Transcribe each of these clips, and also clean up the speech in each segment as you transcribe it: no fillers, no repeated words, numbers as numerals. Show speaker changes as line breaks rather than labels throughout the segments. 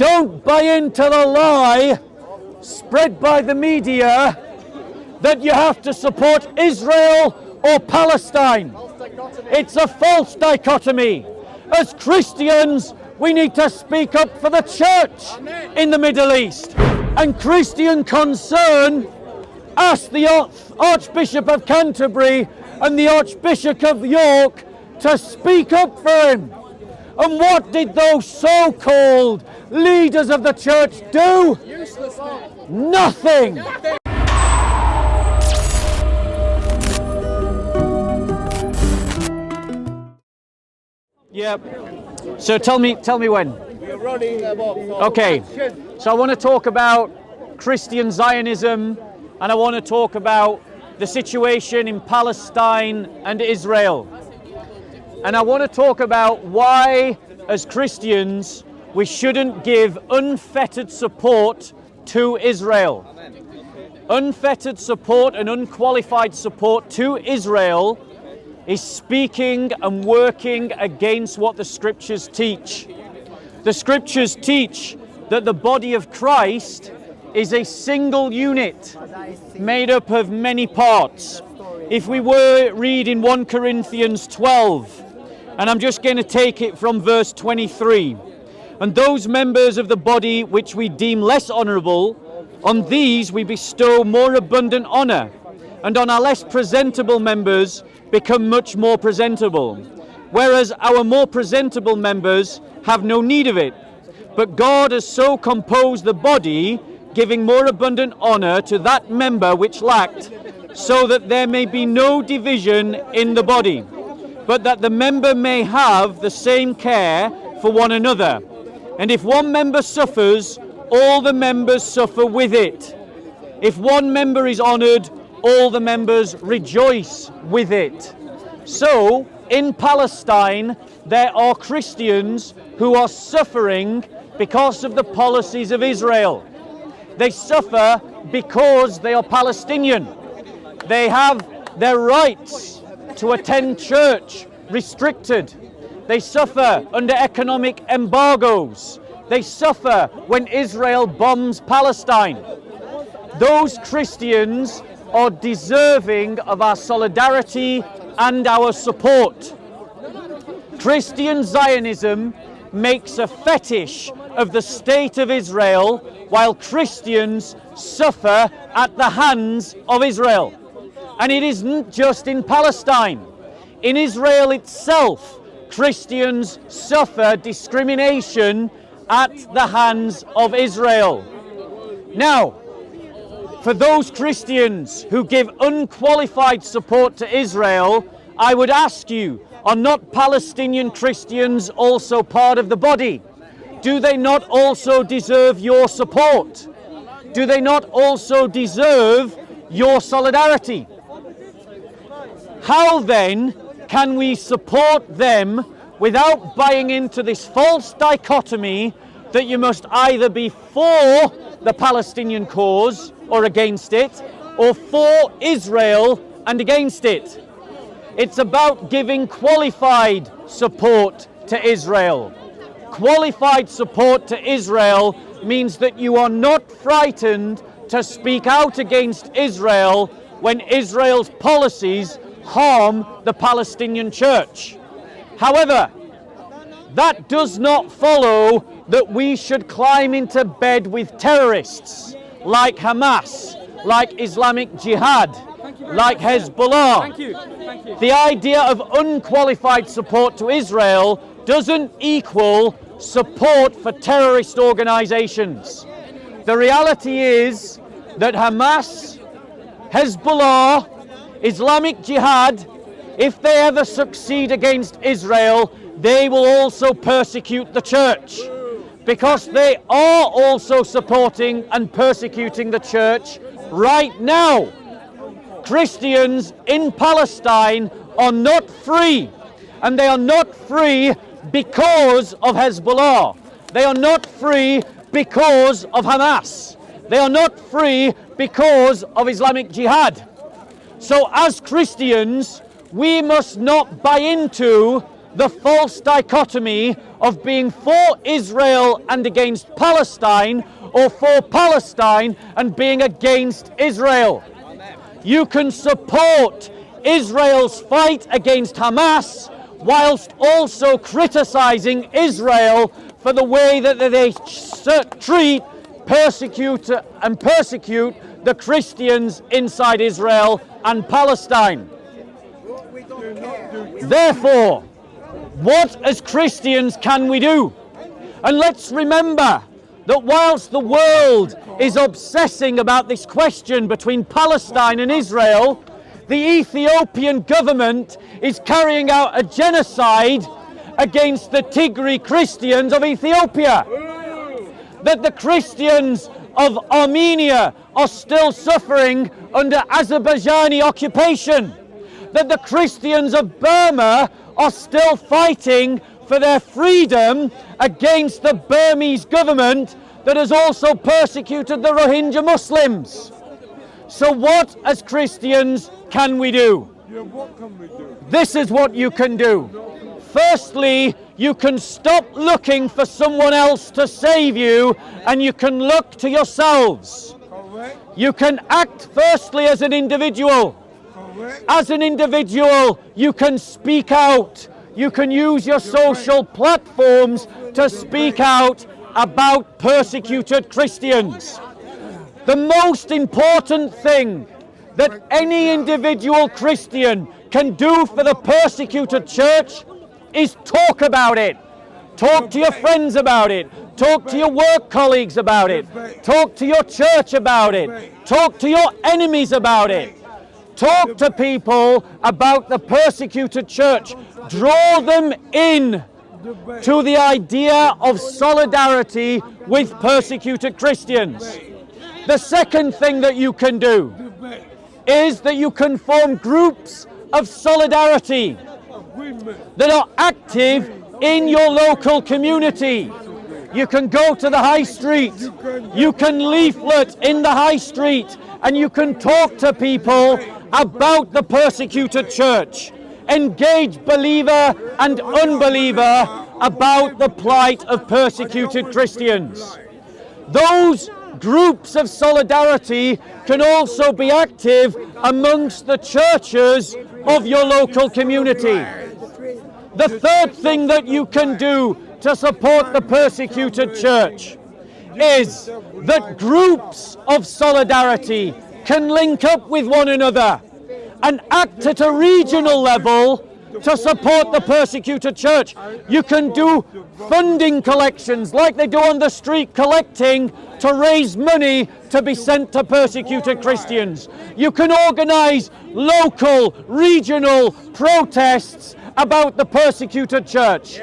Don't buy into the lie spread by the media that you have to support Israel or Palestine. It's a false dichotomy. As Christians, we need to speak up for the church in the Middle East. And Christian Concern asked the Archbishop of Canterbury and the Archbishop of York to speak up for him. And what did those so-called leaders of the church do?
Useless.
Nothing. Yep. So tell me when.
We're running about.
Okay. So I want to talk about Christian Zionism, and I want to talk about the situation in Palestine and Israel. And I want to talk about why, as Christians, we shouldn't give unfettered support to Israel. Unfettered support and unqualified support to Israel is speaking and working against what the scriptures teach. The scriptures teach that the body of Christ is a single unit made up of many parts. If we were reading 1 Corinthians 12, and I'm just going to take it from verse 23, and those members of the body which we deem less honourable, on these we bestow more abundant honour, and on our less presentable members become much more presentable, whereas our more presentable members have no need of it. But God has so composed the body, giving more abundant honour to that member which lacked, so that there may be no division in the body, but that the member may have the same care for one another. And if one member suffers, all the members suffer with it. If one member is honoured, all the members rejoice with it. So, in Palestine, there are Christians who are suffering because of the policies of Israel. They suffer because they are Palestinian. They have their rights to attend church restricted. They suffer under economic embargoes. They suffer when Israel bombs Palestine. Those Christians are deserving of our solidarity and our support. Christian Zionism makes a fetish of the state of Israel, while Christians suffer at the hands of Israel. And it isn't just in Palestine. In Israel itself, Christians suffer discrimination at the hands of Israel. Now, for those Christians who give unqualified support to Israel, I would ask you, are not Palestinian Christians also part of the body? Do they not also deserve your support? Do they not also deserve your solidarity? How then can we support them without buying into this false dichotomy that you must either be for the Palestinian cause or against it, or for Israel and against it? It's about giving qualified support to Israel. Qualified support to Israel means that you are not frightened to speak out against Israel when Israel's policies harm the Palestinian Church. However, that does not follow that we should climb into bed with terrorists like Hamas, like Islamic Jihad, like Hezbollah.
Thank you.
The idea of unqualified support to Israel doesn't equal support for terrorist organizations. The reality is that Hamas, Hezbollah, Islamic Jihad, if they ever succeed against Israel, they will also persecute the church, because they are also supporting and persecuting the church right now. Christians in Palestine are not free, and they are not free because of Hezbollah. They are not free because of Hamas. They are not free because of Islamic Jihad. So as Christians, we must not buy into the false dichotomy of being for Israel and against Palestine, or for Palestine and being against Israel. You can support Israel's fight against Hamas whilst also criticizing Israel for the way that they treat, persecute the Christians inside Israel and Palestine. Therefore, what as Christians can we do? And let's remember that whilst the world is obsessing about this question between Palestine and Israel, the Ethiopian government is carrying out a genocide against the Tigray Christians of Ethiopia. That the Christians of Armenia are still suffering under Azerbaijani occupation. That the Christians of Burma are still fighting for their freedom against the Burmese government that has also persecuted the Rohingya Muslims. So what as Christians can we do?
What can we do?
This is what you can do. Firstly, you can stop looking for someone else to save you and you can look to yourselves.
Correct.
You can act firstly as an individual.
Correct.
As an individual, you can speak out. You can use your social platforms to speak out about persecuted Christians. The most important thing that any individual Christian can do for the persecuted church is talk about it. Talk to your friends about it. Talk to your work colleagues about it. Talk to your church about it. Talk to your enemies about it. Talk to people about the persecuted church. Draw them in to the idea of solidarity with persecuted Christians. The second thing that you can do is that you can form groups of solidarity that are active in your local community. You can go to the high street, you can leaflet in the high street, and you can talk to people about the persecuted church. Engage believer and unbeliever about the plight of persecuted Christians. Those groups of solidarity can also be active amongst the churches of your local community. The third thing that you can do to support the persecuted church is that groups of solidarity can link up with one another and act at a regional level to support the persecuted church. You can do funding collections like they do on the street, collecting to raise money to be sent to persecuted Christians. You can organize local, regional protests about the persecuted church.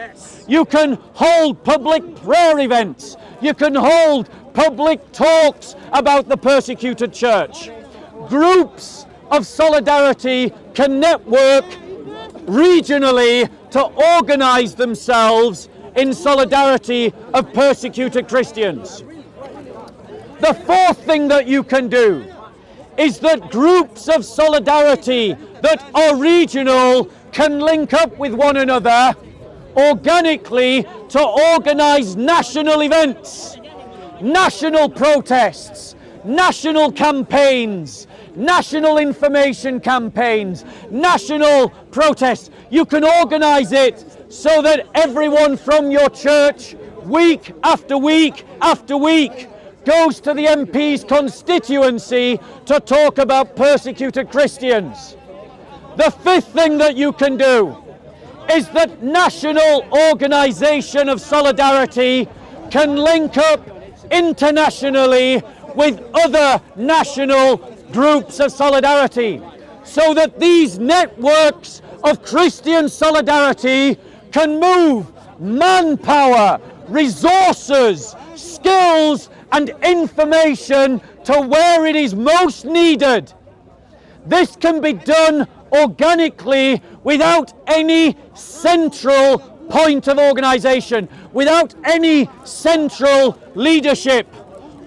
You can hold public prayer events. You can hold public talks about the persecuted church. Groups of solidarity can network regionally to organize themselves in solidarity of persecuted Christians. The fourth thing that you can do is that groups of solidarity that are regional can link up with one another organically to organize national events, national protests, national campaigns, national information campaigns, national protests. You can organize it so that everyone from your church, week after week after week, goes to the MP's constituency to talk about persecuted Christians. The fifth thing that you can do is that national organization of solidarity can link up internationally with other national groups of solidarity, so that these networks of Christian solidarity can move manpower, resources, skills, and information to where it is most needed. This can be done organically without any central point of organization, without any central leadership.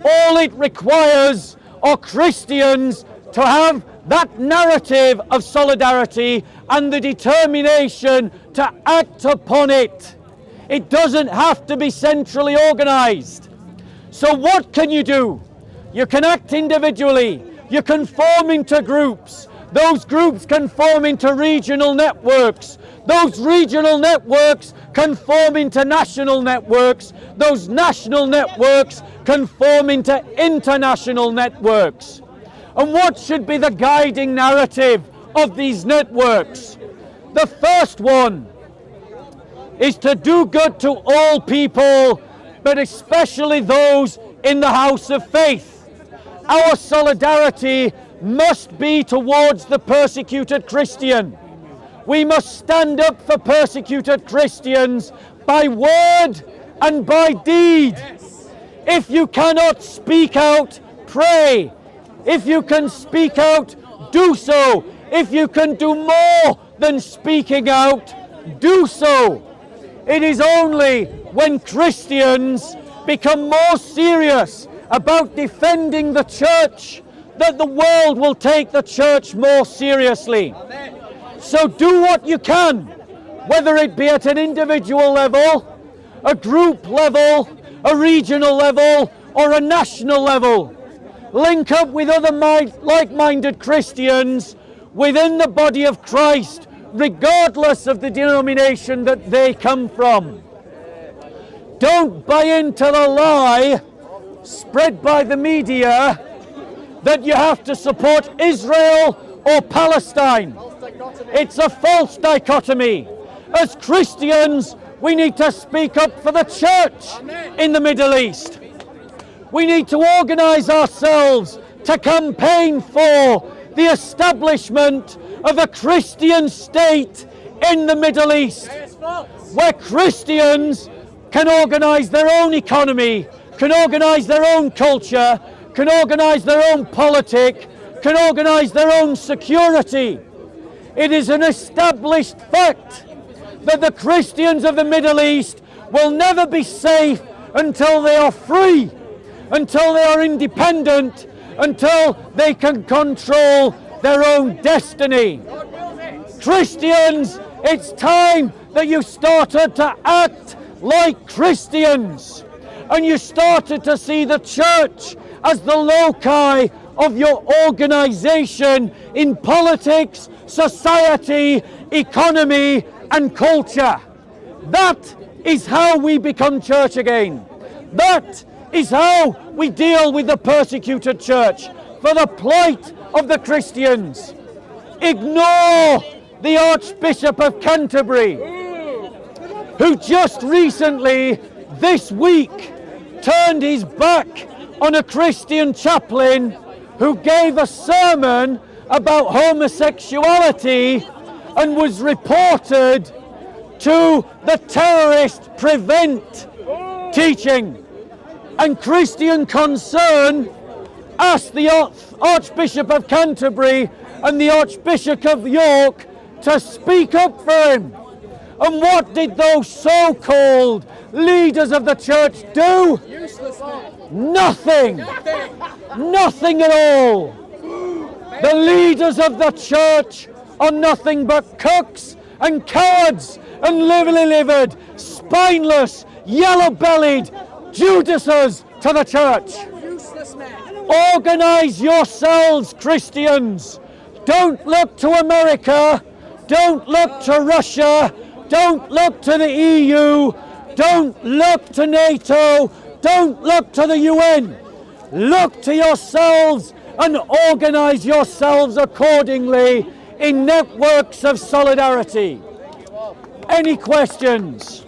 All it requires are Christians to have that narrative of solidarity and the determination to act upon it. It doesn't have to be centrally organized. So what can you do? You can act individually. You can form into groups. Those groups can form into regional networks. Those regional networks can form into national networks. Those national networks can form into international networks. And what should be the guiding narrative of these networks? The first one is to do good to all people, but especially those in the house of faith. Our solidarity must be towards the persecuted Christian. We must stand up for persecuted Christians by word and by deed. If you cannot speak out, pray. If you can speak out, do so. If you can do more than speaking out, do so. It is only when Christians become more serious about defending the church that the world will take the church more seriously. So do what you can, whether it be at an individual level, a group level, a regional level, or a national level. Link up with other like-minded Christians within the body of Christ, regardless of the denomination that they come from. Don't buy into the lie spread by the media that you have to support Israel or Palestine. It's a false dichotomy. As Christians, we need to speak up for the church in the Middle East. We need to organize ourselves to campaign for the establishment of a Christian state in the Middle East, where Christians can organize their own economy, can organize their own culture, can organize their own politic, can organize their own security. It is an established fact that the Christians of the Middle East will never be safe until they are free, until they are independent, until they can control their own destiny. Christians, it's time that you started to act like Christians, and you started to see the church as the loci of your organization in politics, society, economy, and culture. That is how we become church again. That is how we deal with the persecuted church, for the plight of the Christians. Ignore the Archbishop of Canterbury, who just recently, this week, turned his back on a Christian chaplain who gave a sermon about homosexuality and was reported to the terrorist prevent teaching. And Christian Concern asked the Archbishop of Canterbury and the Archbishop of York to speak up for him. And what did those so-called leaders of the church do? Nothing. Nothing at all. The leaders of the church are nothing but cooks and cowards and liver-livered, spineless, yellow-bellied Judases to the church. Organize yourselves, Christians. Don't look to America. Don't look to Russia. Don't look to the EU. Don't look to NATO. Don't look to the UN. Look to yourselves and organize yourselves accordingly in networks of solidarity. Any questions?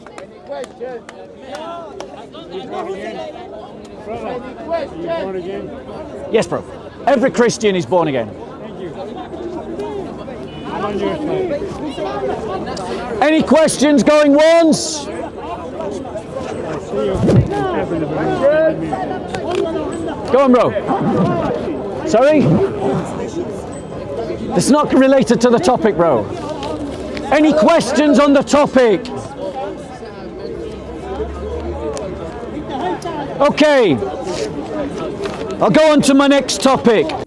Yes, bro. Every Christian is born again.
Thank you. I'm on your side.
Any questions going once? Go on, bro. Sorry? It's not related to the topic, bro. Any questions on the topic? Okay. I'll go on to my next topic.